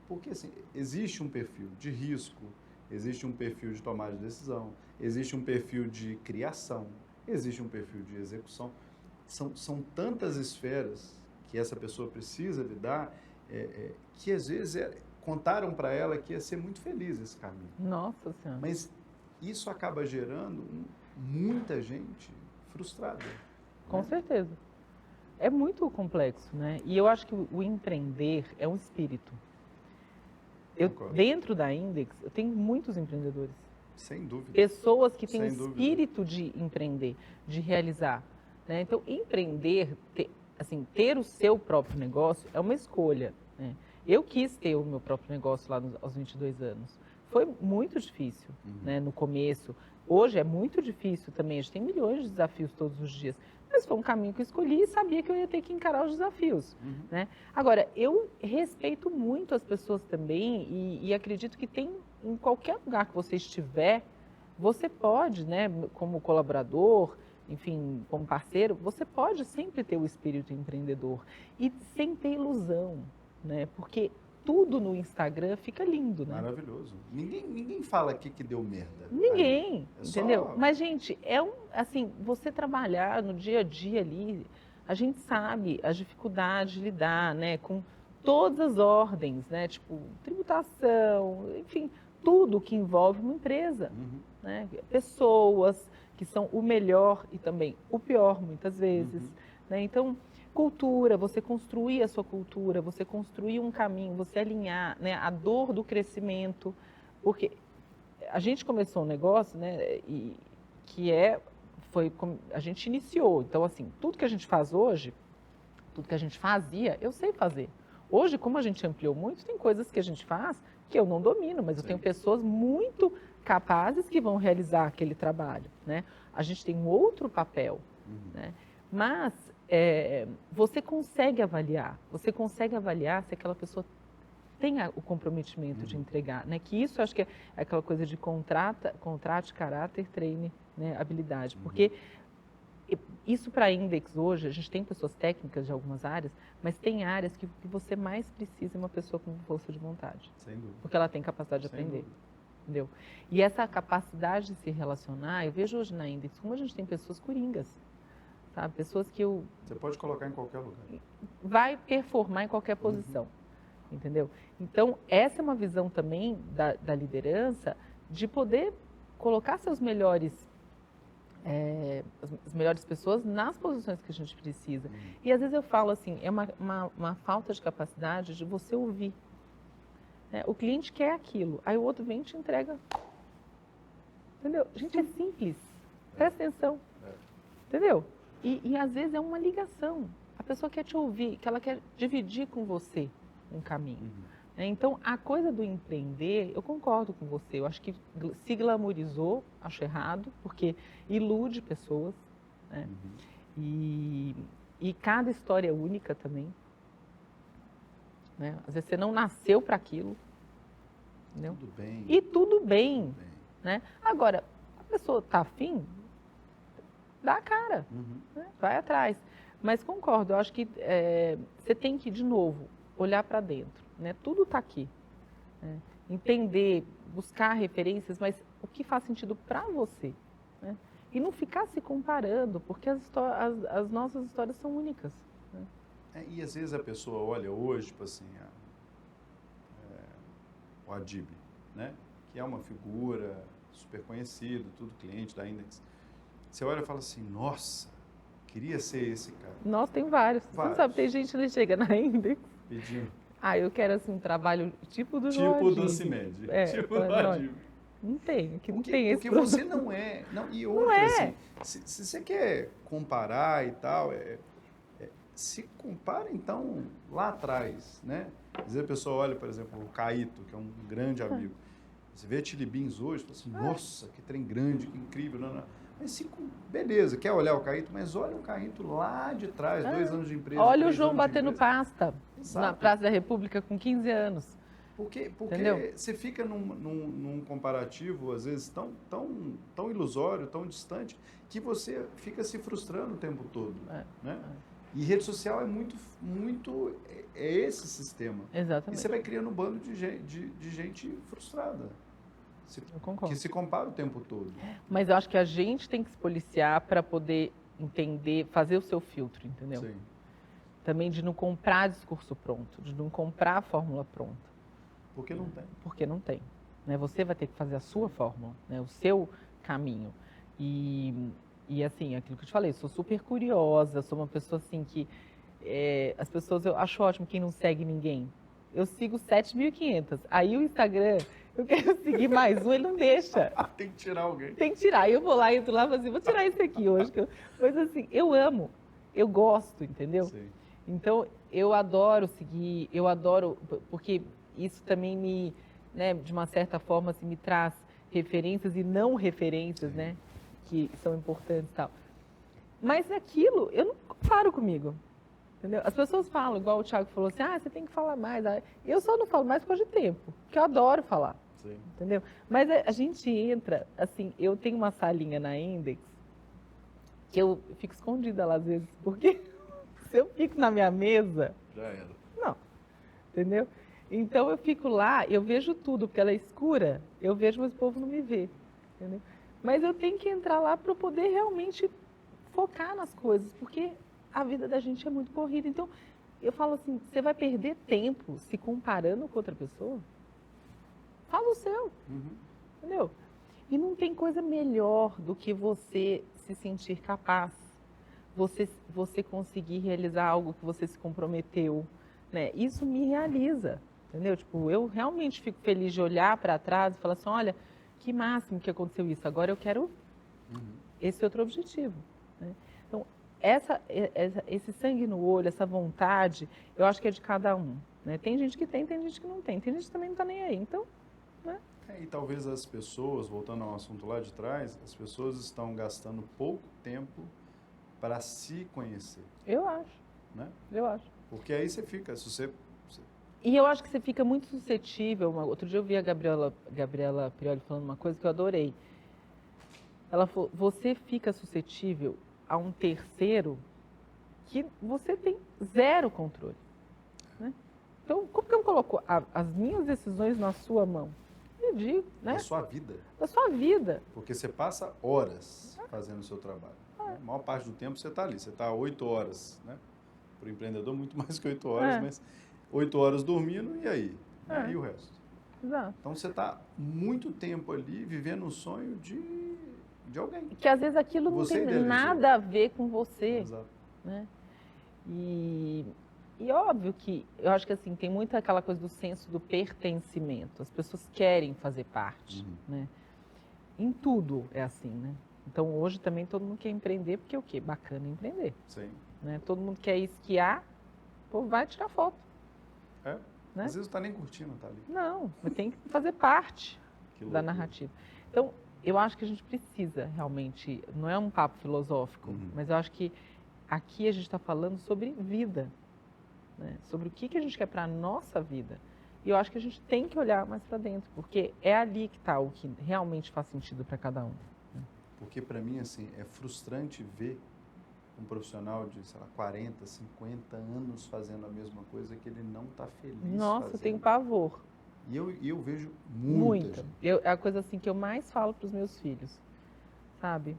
S1: porque assim, existe um perfil de risco, existe um perfil de tomada de decisão, existe um perfil de criação, existe um perfil de execução. São tantas esferas que essa pessoa precisa lidar, que às vezes contaram para ela que ia ser muito feliz esse caminho.
S2: Nossa Senhora.
S1: Mas isso acaba gerando muita gente frustrada.
S2: Com certeza. É muito complexo, né? E eu acho que o empreender é um espírito. Dentro da Index, eu tenho muitos empreendedores.
S1: Sem dúvida.
S2: Pessoas que têm espírito de empreender, de realizar, né? Então, empreender, ter o seu próprio negócio é uma escolha, né? Eu quis ter o meu próprio negócio lá aos 22 anos. Foi muito difícil, né, no começo. Hoje é muito difícil também, a gente tem milhões de desafios todos os dias. Mas foi um caminho que eu escolhi e sabia que eu ia ter que encarar os desafios, né? Agora, eu respeito muito as pessoas também e acredito que tem, em qualquer lugar que você estiver, você pode, né, como colaborador, enfim, como parceiro, você pode sempre ter o espírito empreendedor e sem ter ilusão, né? Porque tudo no Instagram fica lindo, né?
S1: Maravilhoso. Ninguém fala aqui que deu merda.
S2: Ninguém, entendeu? Mas, gente, assim, você trabalhar no dia a dia ali, a gente sabe as dificuldades de lidar, né, com todas as ordens, né, tipo, tributação, enfim, tudo que envolve uma empresa, né? Pessoas que são o melhor e também o pior, muitas vezes, né? Então, cultura, você construir a sua cultura, você construir um caminho, você alinhar, né, a dor do crescimento, porque a gente começou um negócio, né, a gente iniciou, então assim, tudo que a gente faz hoje, tudo que a gente fazia, eu sei fazer. Hoje, como a gente ampliou muito, tem coisas que a gente faz que eu não domino, mas eu tenho pessoas muito capazes que vão realizar aquele trabalho, né? A gente tem um outro papel, né? Mas você consegue avaliar se aquela pessoa tem o comprometimento de entregar, né? Que isso, acho que é aquela coisa de contrate caráter, treine, né, habilidade. Porque isso para Index hoje, a gente tem pessoas técnicas de algumas áreas, mas tem áreas que você mais precisa é uma pessoa com força de vontade.
S1: Sem dúvida.
S2: Porque ela tem capacidade de
S1: Sem
S2: aprender.
S1: dúvida.
S2: Entendeu? E essa capacidade de se relacionar, eu vejo hoje na Index como a gente tem pessoas coringas, sabe? Pessoas que
S1: Você pode colocar em qualquer lugar.
S2: vai performar em qualquer posição, entendeu? Então, essa é uma visão também da liderança de poder colocar seus melhores, as melhores pessoas nas posições que a gente precisa. E às vezes eu falo assim, é uma falta de capacidade de você ouvir. Né? O cliente quer aquilo, aí o outro vem e te entrega. Entendeu? Gente, é simples. Presta atenção. Entendeu? E às vezes é uma ligação. A pessoa quer te ouvir, que ela quer dividir com você um caminho. Né? Então, a coisa do empreender, eu concordo com você. Eu acho que se glamourizou, acho errado, porque ilude pessoas. Né? E cada história é única também. Né? Às vezes você não nasceu para aquilo. Entendeu?
S1: Tudo bem.
S2: E tudo bem.
S1: Tudo bem.
S2: Né? Agora, a pessoa está afim, dá a cara, né? Vai atrás. Mas concordo, eu acho que você tem que, de novo, olhar para dentro. Né? Tudo está aqui. Né? Entender, buscar referências, mas o que faz sentido para você. Né? E não ficar se comparando, porque as nossas histórias são únicas. Né?
S1: E às vezes a pessoa olha hoje, tipo assim, o Adib, né? Que é uma figura super conhecido, tudo cliente da Index. Você olha e fala assim, nossa, queria ser esse cara.
S2: Nós tem vários. Você não sabe, tem gente que chega na Index.
S1: Pedindo.
S2: Eu quero assim um trabalho tipo do
S1: Tipo do Cimed. Tipo do Adib.
S2: Não tem, aqui não
S1: Porque,
S2: tem esse
S1: porque
S2: produto.
S1: você não é. Não, e outra,
S2: Não é.
S1: assim, se você quer comparar e tal, se compara, então, lá atrás, né? Às vezes a pessoa olha, por exemplo, o Caíto, que é um grande amigo. Você vê a Chili Beans hoje, fala assim, nossa, que trem grande, que incrível. Não. Mas beleza, quer olhar o Caíto, mas olha o Caíto lá de trás, 2 anos de empresa.
S2: Olha o João batendo pasta
S1: Exato.
S2: na Praça da República com 15 anos.
S1: Porque
S2: Entendeu?
S1: você fica num comparativo, às vezes, tão ilusório, tão distante, que você fica se frustrando o tempo todo. Né? E rede social é muito esse sistema.
S2: Exatamente.
S1: E você vai criando um bando de gente frustrada.
S2: Eu concordo.
S1: Que se compara o tempo todo.
S2: Mas eu acho que a gente tem que se policiar para poder entender, fazer o seu filtro, entendeu?
S1: Sim.
S2: Também de não comprar discurso pronto, de não comprar fórmula pronta.
S1: Porque não tem.
S2: Porque não tem. Né? Você vai ter que fazer a sua fórmula, né? O seu caminho. E assim, aquilo que eu te falei, sou super curiosa, sou uma pessoa assim que as pessoas, eu acho ótimo quem não segue ninguém. Eu sigo 7.500. Aí o Instagram, eu quero seguir mais um, ele não deixa.
S1: Tem que tirar alguém.
S2: Tem que tirar. Aí eu vou lá, entro lá e falo assim, vou tirar esse aqui hoje. Mas assim, eu amo, eu gosto, entendeu?
S1: Sim.
S2: Então, eu adoro seguir, eu adoro, porque isso também me, né, de uma certa forma, assim, me traz referências e não referências, né, que são importantes e tal. Mas aquilo, eu não comparo comigo, entendeu? As pessoas falam, igual o Thiago falou assim, você tem que falar mais. Eu só não falo mais por causa de tempo, porque eu adoro falar,
S1: Sim.
S2: entendeu? Mas a gente entra, assim, eu tenho uma salinha na Index, que eu fico escondida lá às vezes, porque se eu fico na minha mesa...
S1: Já era.
S2: Não, entendeu? Então eu fico lá, eu vejo tudo, porque ela é escura, eu vejo, mas o povo não me vê, entendeu? Mas eu tenho que entrar lá para poder realmente focar nas coisas, porque a vida da gente é muito corrida. Então, eu falo assim, você vai perder tempo se comparando com outra pessoa? Fala o seu, entendeu? E não tem coisa melhor do que você se sentir capaz, você conseguir realizar algo que você se comprometeu, né? Isso me realiza, entendeu? Tipo, eu realmente fico feliz de olhar para trás e falar assim, olha, que máximo que aconteceu isso, agora eu quero esse outro objetivo, né? Então, esse sangue no olho, essa vontade, eu acho que é de cada um, né? Tem gente que tem gente que não tem gente que também não está nem aí, então, né?
S1: E talvez as pessoas, voltando ao assunto lá de trás, as pessoas estão gastando pouco tempo para se conhecer.
S2: Eu acho,
S1: né?
S2: Eu acho.
S1: Porque aí você fica,
S2: E eu acho que você fica muito suscetível. Outro dia eu vi a Gabriela Prioli falando uma coisa que eu adorei. Ela falou, você fica suscetível a um terceiro que você tem zero controle, né? Então, como que eu coloco as minhas decisões na sua mão? Né?
S1: Da sua vida.
S2: Da sua vida.
S1: Porque você passa horas fazendo o seu trabalho. Né? A maior parte do tempo você está ali. Você está 8 horas, né? Para o empreendedor, muito mais que 8 horas, mas 8 horas dormindo, e aí? E o resto?
S2: Exato.
S1: Então, você está muito tempo ali vivendo um sonho de alguém.
S2: Que às vezes aquilo não tem nada a ver com você.
S1: Exato.
S2: Né? E óbvio que, eu acho que assim, tem muito aquela coisa do senso do pertencimento. As pessoas querem fazer parte, né? Em tudo é assim, né? Então, hoje também todo mundo quer empreender, porque o quê? Bacana empreender.
S1: Sim.
S2: Né? Todo mundo quer esquiar, pô, vai tirar foto.
S1: É.
S2: Né?
S1: Às vezes não está nem curtindo, tá ali.
S2: Não, mas tem que fazer parte da narrativa. Então, eu acho que a gente precisa realmente, não é um papo filosófico, mas eu acho que aqui a gente está falando sobre vida, né? Sobre o que a gente quer para a nossa vida. E eu acho que a gente tem que olhar mais para dentro, porque é ali que está o que realmente faz sentido para cada um. Né?
S1: Porque para mim, assim, é frustrante ver um profissional de, sei lá, 40, 50 anos fazendo a mesma coisa que ele não está feliz.
S2: Nossa,
S1: fazendo.
S2: Eu tenho pavor.
S1: E eu vejo muita gente.
S2: É a coisa assim que eu mais falo para os meus filhos, sabe?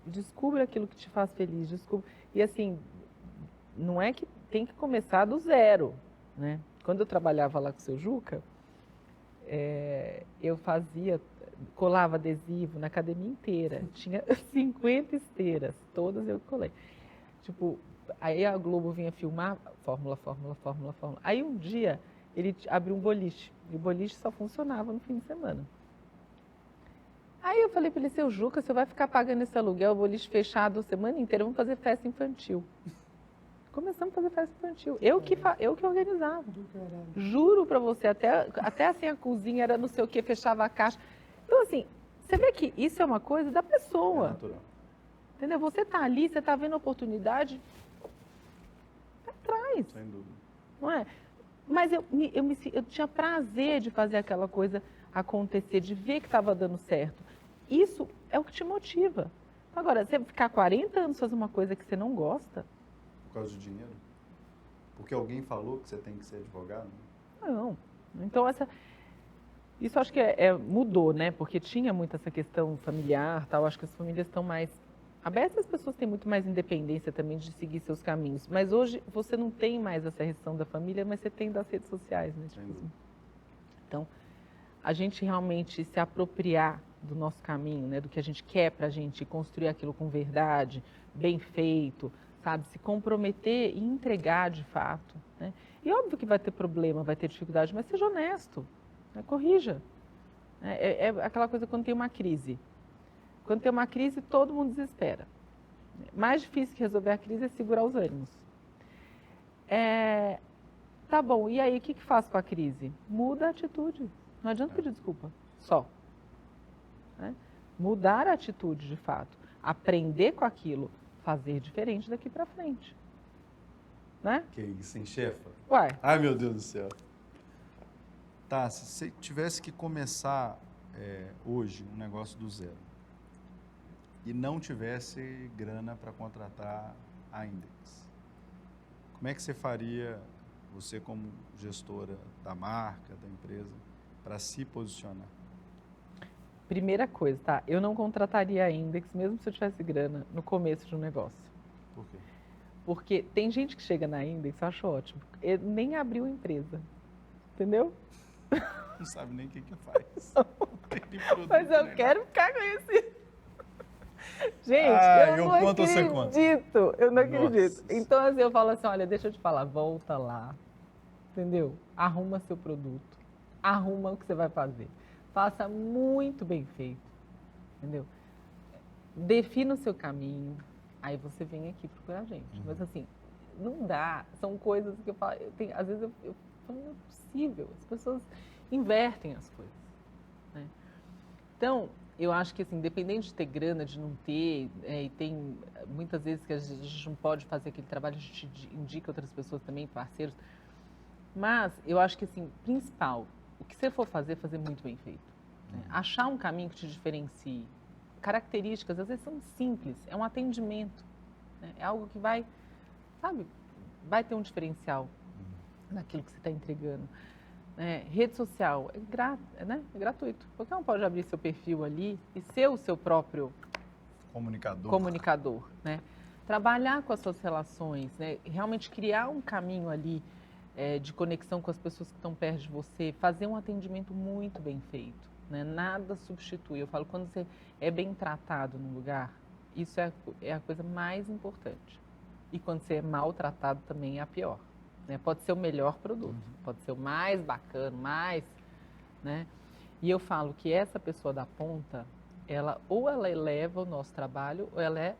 S2: Descubra aquilo que te faz feliz, descubra. E assim, não é que tem que começar do zero, né? Quando eu trabalhava lá com o seu Juca, eu colava adesivo na academia inteira. Tinha 50 esteiras, todas eu colei. Tipo, aí a Globo vinha filmar, fórmula. Aí um dia ele abriu um boliche, e o boliche só funcionava no fim de semana. Aí eu falei para ele, seu Juca, você vai ficar pagando esse aluguel, o boliche fechado a semana inteira, vamos fazer festa infantil. Começamos a fazer festa infantil. Eu que organizava. Juro para você, até assim a cozinha era não sei o que, fechava a caixa. Então assim, você vê que isso é uma coisa da pessoa.
S1: É natural.
S2: Entendeu? Você está ali, você está vendo a oportunidade, vai atrás.
S1: Sem dúvida.
S2: Não é? Mas eu tinha prazer de fazer aquela coisa acontecer, de ver que estava dando certo. Isso é o que te motiva. Agora, você ficar 40 anos fazendo uma coisa que você não gosta...
S1: Por causa do dinheiro? Porque alguém falou que você tem que ser advogado?
S2: Não. Então, isso acho que mudou, né? Porque tinha muito essa questão familiar, tal. Acho que as famílias estão mais abertas, as pessoas têm muito mais independência também de seguir seus caminhos. Mas hoje você não tem mais essa restrição da família, mas você tem das redes sociais, né? Tipo assim. Então, a gente realmente se apropriar do nosso caminho, né? Do que a gente quer pra gente, construir aquilo com verdade, bem feito, sabe? Se comprometer e entregar de fato, né? E óbvio que vai ter problema, vai ter dificuldade, mas seja honesto, né? Corrija. É aquela coisa quando tem uma crise. Quando tem uma crise, todo mundo desespera. Mais difícil que resolver a crise é segurar os ânimos. Tá bom, e aí o que faz com a crise? Muda a atitude. Não adianta pedir desculpa, só. Né? Mudar a atitude, de fato. Aprender com aquilo, fazer diferente daqui para frente. Né?
S1: Que isso, hein, chefa?
S2: Uai.
S1: Ai, meu Deus do céu. Tá, se você tivesse que começar hoje um negócio do zero e não tivesse grana para contratar a Index, como é que você faria, você como gestora da marca, da empresa, para se posicionar?
S2: Primeira coisa, tá? Eu não contrataria a Index, mesmo se eu tivesse grana, no começo de um negócio.
S1: Por quê?
S2: Porque tem gente que chega na Index, eu acho ótimo, ele nem abriu empresa, entendeu?
S1: Não sabe nem o que faz.
S2: Mas eu quero ficar conhecido. Gente, eu não acredito. Eu não acredito. Então, assim, eu falo assim, olha, deixa eu te falar, volta lá, entendeu? Arruma seu produto, arruma o que você vai fazer. Faça muito bem feito, entendeu? Defina o seu caminho, aí você vem aqui procurar a gente. Mas assim, não dá, são coisas que eu falo, às vezes eu falo, não é possível, as pessoas invertem as coisas, né? Então, eu acho que assim, independente de ter grana, de não ter, e tem muitas vezes que a gente não pode fazer aquele trabalho, a gente indica outras pessoas também, parceiros, mas eu acho que assim, principal, o que você for fazer muito bem feito. Né? Achar um caminho que te diferencie. Características, às vezes são simples, é um atendimento. né? É algo que vai, sabe, vai ter um diferencial naquilo que você está entregando. Rede social né? É gratuito. Qualquer um pode abrir seu perfil ali e ser o seu próprio comunicador, né? Trabalhar com as suas relações, né? Realmente criar um caminho ali de conexão com as pessoas que estão perto de você, fazer um atendimento muito bem feito, né? Nada substitui. Eu falo, quando você é bem tratado no lugar, isso é a coisa mais importante. E quando você é maltratado também é a pior. Né? Pode ser o melhor produto, pode ser o mais bacana, né? E eu falo que essa pessoa da ponta, ou ela eleva o nosso trabalho, ou ela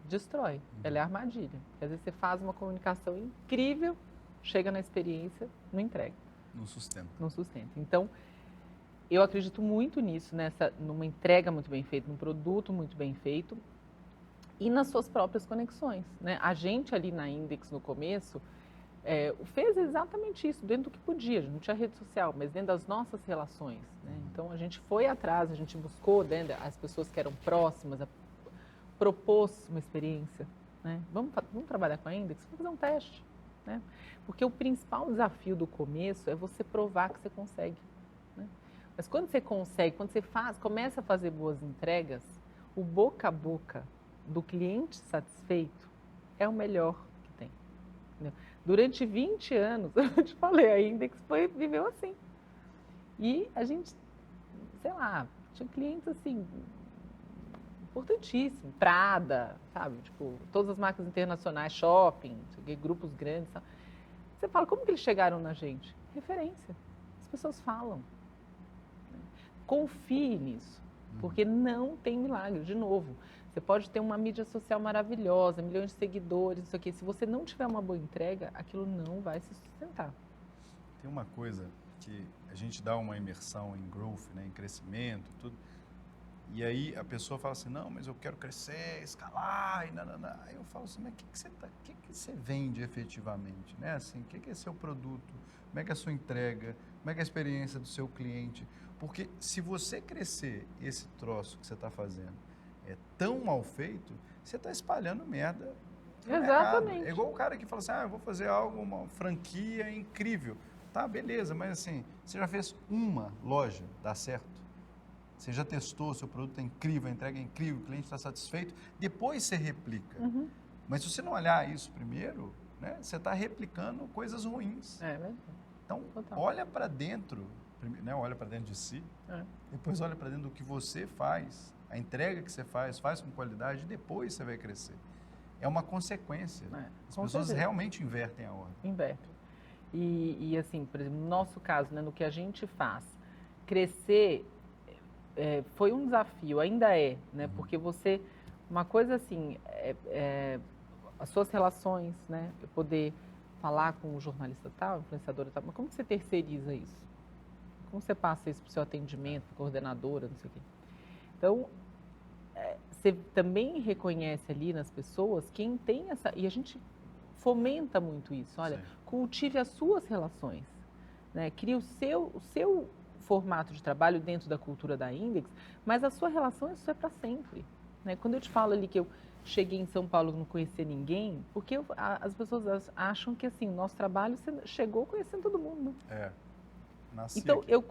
S2: destrói, ela é armadilha. Porque às vezes você faz uma comunicação incrível, chega na experiência, não entrega.
S1: Não sustenta.
S2: Não sustenta. Então, eu acredito muito nisso, numa entrega muito bem feita, num produto muito bem feito e nas suas próprias conexões, né? A gente ali na Index, no começo, fez exatamente isso, dentro do que podia. A gente não tinha rede social, mas dentro das nossas relações, né? Então, a gente foi atrás, a gente buscou dentro as pessoas que eram próximas, propôs uma experiência, né? Vamos trabalhar com a Index? Vamos fazer um teste, né? Porque o principal desafio do começo é você provar que você consegue, né? Mas quando você consegue, quando você começa a fazer boas entregas, o boca a boca do cliente satisfeito é o melhor que tem, entendeu? Durante 20 anos, eu te falei, a Index viveu assim. E a gente, sei lá, tinha clientes assim, importantíssimos, Prada, sabe? Tipo, todas as marcas internacionais, shopping, grupos grandes. Sabe? Você fala, como que eles chegaram na gente? Referência. As pessoas falam. Confie nisso, porque não tem milagre. De novo, você pode ter uma mídia social maravilhosa, milhões de seguidores, isso aqui. Se você não tiver uma boa entrega, aquilo não vai se sustentar.
S1: Tem uma coisa que a gente dá uma imersão em growth, né, em crescimento, tudo. E aí a pessoa fala assim, não, mas eu quero crescer, escalar, e nanana. Aí eu falo assim, mas o que você vende efetivamente? Né? Assim, o que é seu produto? Como é que é a sua entrega? Como é que é a experiência do seu cliente? Porque se você crescer esse troço que você está fazendo tão mal feito, você está espalhando merda no
S2: Exatamente.
S1: mercado. É igual o cara que fala assim, eu vou fazer algo, uma franquia incrível. Tá, beleza, mas assim, você já fez uma loja dar certo? Você já testou, seu produto é incrível, a entrega é incrível, o cliente está satisfeito, depois você replica. Mas se você não olhar isso primeiro, né, você está replicando coisas ruins. Então, total. Olha para dentro, né, olha para dentro de si, depois olha para dentro do que você faz, a entrega que você faz com qualidade, e depois você vai crescer. É uma consequência. As pessoas realmente invertem a ordem.
S2: Invertem. E assim, por exemplo, no nosso caso, né, no que a gente faz, crescer foi um desafio, ainda né? Porque uma coisa assim, as suas relações, né? Eu poder falar com o jornalista tal, influenciadora tal, mas como você terceiriza isso? Como você passa isso para o seu atendimento, para a coordenadora, não sei o quê? Então, você também reconhece ali nas pessoas quem tem e a gente fomenta muito isso, olha, cultive as suas relações, né? Crie o seu formato de trabalho dentro da cultura da Index, mas a sua relação isso é para sempre, né? Quando eu te falo ali que eu cheguei em São Paulo e não conhecia ninguém, porque as pessoas acham que assim, nosso trabalho você chegou conhecendo todo mundo.
S1: Nasci
S2: então
S1: aqui.
S2: Eu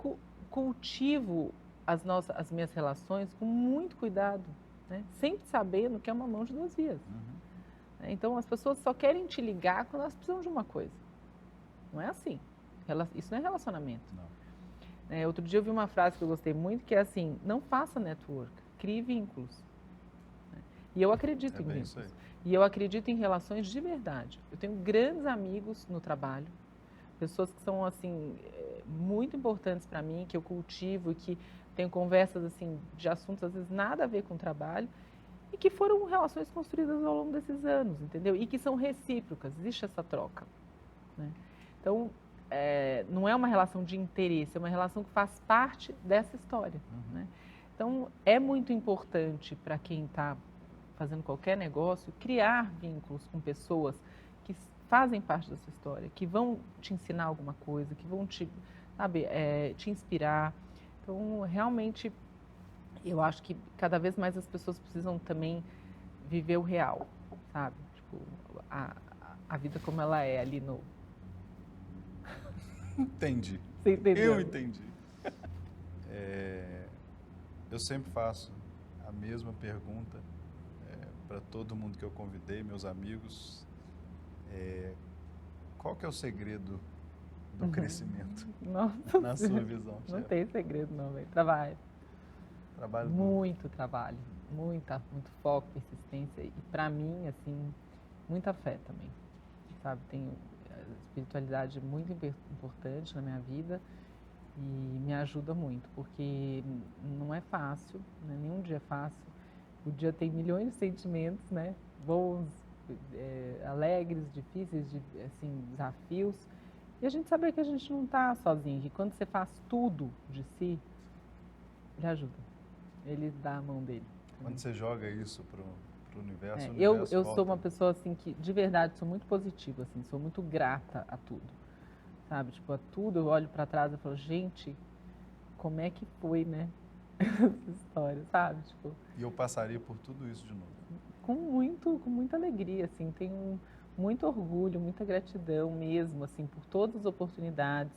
S2: cultivo as minhas relações com muito cuidado, né? Sempre sabendo que é uma mão de duas vias. Então, as pessoas só querem te ligar quando elas precisam de uma coisa. Não é assim. Isso não é relacionamento.
S1: Não.
S2: Outro dia eu vi uma frase que eu gostei muito, que é assim, não faça network, crie vínculos. E eu acredito em vínculos. E eu acredito em relações de verdade. Eu tenho grandes amigos no trabalho, pessoas que são, assim, muito importantes para mim, que eu cultivo e que tenho conversas, assim, de assuntos, às vezes, nada a ver com o trabalho, e que foram relações construídas ao longo desses anos, entendeu? E que são recíprocas, existe essa troca, né? Então, não é uma relação de interesse, é uma relação que faz parte dessa história, né? Então, é muito importante para quem está fazendo qualquer negócio, criar vínculos com pessoas que fazem parte da sua história, que vão te ensinar alguma coisa, que vão te inspirar. Então, realmente, eu acho que cada vez mais as pessoas precisam também viver o real, sabe? Tipo, a vida como ela é ali no...
S1: Entendi.
S2: Você entendeu?
S1: Eu entendi. Eu sempre faço a mesma pergunta para todo mundo que eu convidei, meus amigos. Qual que é o segredo do crescimento,
S2: Nossa,
S1: na sua visão,
S2: não
S1: chefe?
S2: tem segredo não, velho. Trabalho.
S1: Trabalho duro.
S2: Muito trabalho. Muito foco, persistência. E para mim, assim, muita fé também. Sabe, tem a espiritualidade muito importante na minha vida e me ajuda muito, porque não é fácil, né? Nenhum dia é fácil. O dia tem milhões de sentimentos, né? Bons, alegres, difíceis, assim, desafios. E a gente sabe que a gente não está sozinho, que quando você faz tudo de si, ele ajuda. Ele dá a mão dele.
S1: Quando você joga isso para o universo, o
S2: Eu
S1: universo volta.
S2: sou uma pessoa assim que, de verdade, sou muito positiva, assim, sou muito grata a tudo, sabe? Tipo, a tudo eu olho para trás e falo, gente, como é que foi, né? Essa história, sabe? Tipo,
S1: E eu passaria por tudo isso de novo.
S2: com muita alegria, assim, tenho muito orgulho, muita gratidão mesmo, assim, por todas as oportunidades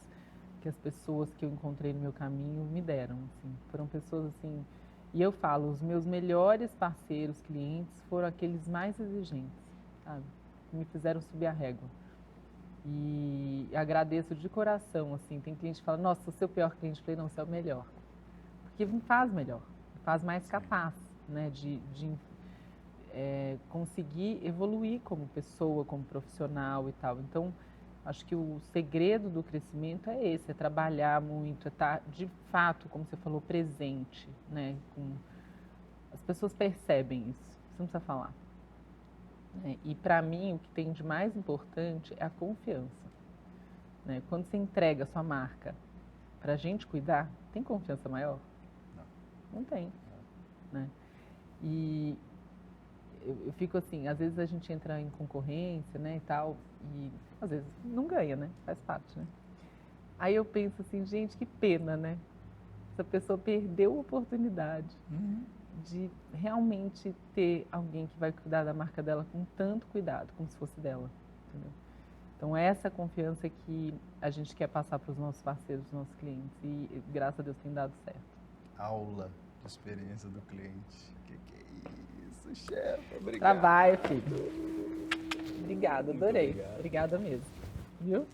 S2: que as pessoas que eu encontrei no meu caminho me deram, assim, foram pessoas assim, e eu falo, os meus melhores parceiros, clientes, foram aqueles mais exigentes, sabe, que me fizeram subir a régua. E agradeço de coração, assim, tem cliente que fala, nossa, o seu pior cliente, eu falei, não, você é o melhor, porque me faz melhor, me faz mais capaz, né, de conseguir evoluir como pessoa, como profissional e tal. Então, acho que o segredo do crescimento é esse, é trabalhar muito, é estar, de fato, como você falou, presente, né? As pessoas percebem isso, você não precisa falar. Né? E, para mim, o que tem de mais importante é a confiança. Né? Quando você entrega a sua marca para a gente cuidar, tem confiança maior? Não tem. Né? E eu fico assim, às vezes a gente entra em concorrência, né, e tal, e às vezes não ganha, né, faz parte, né. Aí eu penso assim, gente, que pena, né, essa pessoa perdeu a oportunidade de realmente ter alguém que vai cuidar da marca dela com tanto cuidado, como se fosse dela, entendeu? Então essa confiança que a gente quer passar para os nossos parceiros, os nossos clientes, e graças a Deus tem dado certo.
S1: Aula de experiência do cliente. Que é isso, chefe? Obrigado.
S2: Trabalho, filho. Obrigada,
S1: Muito
S2: adorei.
S1: obrigado.
S2: Obrigada mesmo. Viu?